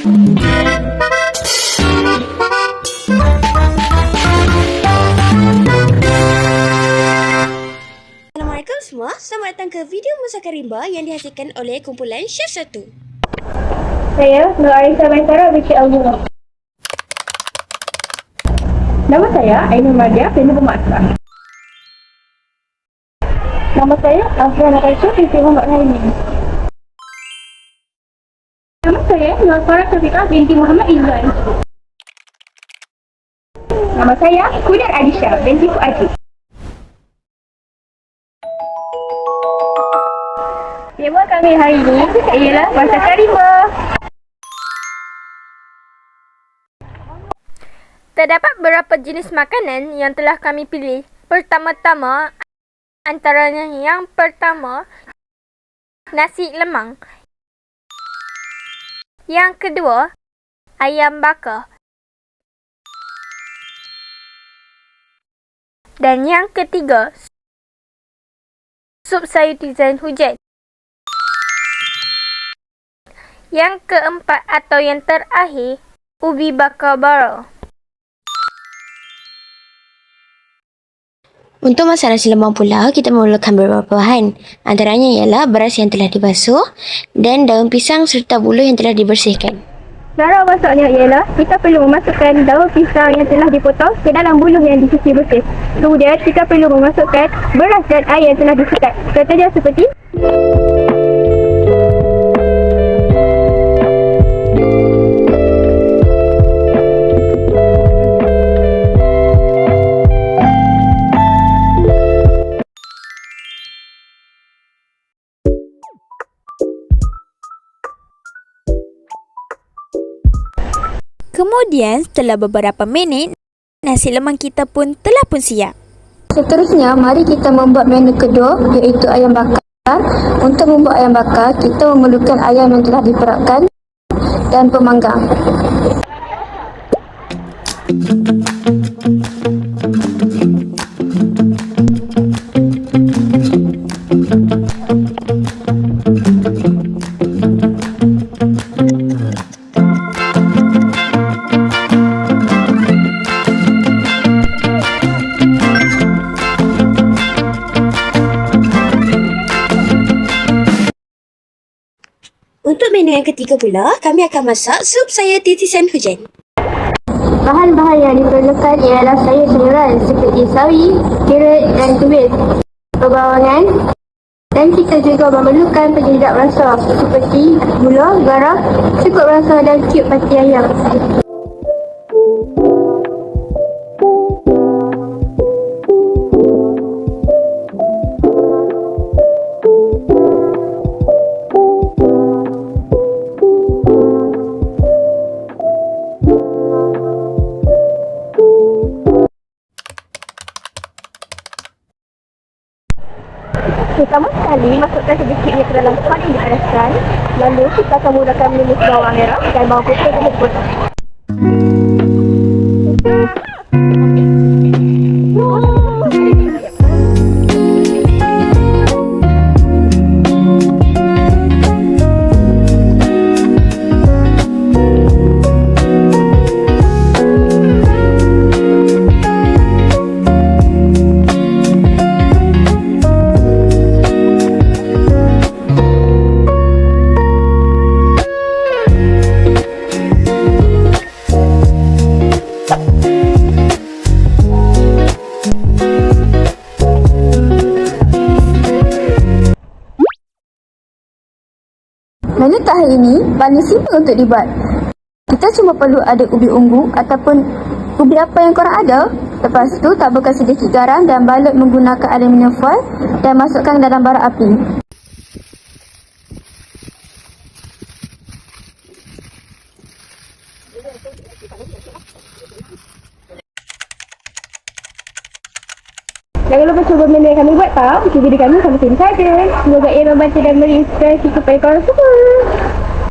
Assalamualaikum semua, selamat datang ke video Musyawarah Rimba yang dihasilkan oleh kumpulan Chef 1. Saya Nur Arisa Maisara binti Al-Murah. Nama saya Ainul Madia binti Pemaksa. Nama saya Afran Akaisha binti Muhammad Rahimi. Nama saya Nur Farah Syafiqah binti Muhammad Izwan. Nama saya Hudar Adisha binti Fuadi. Tema kami hari ini ialah Masakan Rimba. Terdapat beberapa jenis makanan yang telah kami pilih. Pertama-tama, antaranya yang pertama, nasi lemang. Yang kedua, ayam bakar. Dan yang ketiga, sup sayur tisan hujan. Yang keempat atau yang terakhir, ubi bakar bara. Untuk masak nasi lemang pula, kita memerlukan beberapa bahan. Antaranya ialah beras yang telah dibasuh dan daun pisang serta buluh yang telah dibersihkan. Cara masaknya ialah kita perlu memasukkan daun pisang yang telah dipotong ke dalam buluh yang dicuci bersih. Kemudian kita perlu memasukkan beras dan air yang telah disikat. Contohnya seperti Kemudian setelah beberapa minit, nasi lemang kita pun telah pun siap. seterusnya, mari kita membuat menu kedua iaitu ayam bakar. Untuk membuat ayam bakar, kita memerlukan ayam yang telah diperakkan dan pemanggang. Untuk menu yang ketiga pula, kami akan masak sup sayur titisan hujan. Bahan-bahan yang diperlukan ialah sayur-sayuran seperti sawi, carrot dan kubis, perbawangan, dan kita juga memerlukan penyedap rasa seperti gula, garam, cukup rasa dan cube pati ayam. Pertama sekali, masukkan sedikitnya ke dalam pan yang dipanaskan. Lalu kita akan mulakan menumis bawang merah dan bawang putih yang dipotong. Menu tahap ini paling simple untuk dibuat. Kita cuma perlu ada ubi ungu ataupun ubi apa yang korang ada. Lepas tu taburkan sedikit garam dan balut menggunakan aluminium foil dan masukkan dalam bara api. Jangan lupa cuba benda yang kami buat tau. Video kami sampai sini saja. Semoga ia membantu dan menginspirasi kepada korang semua.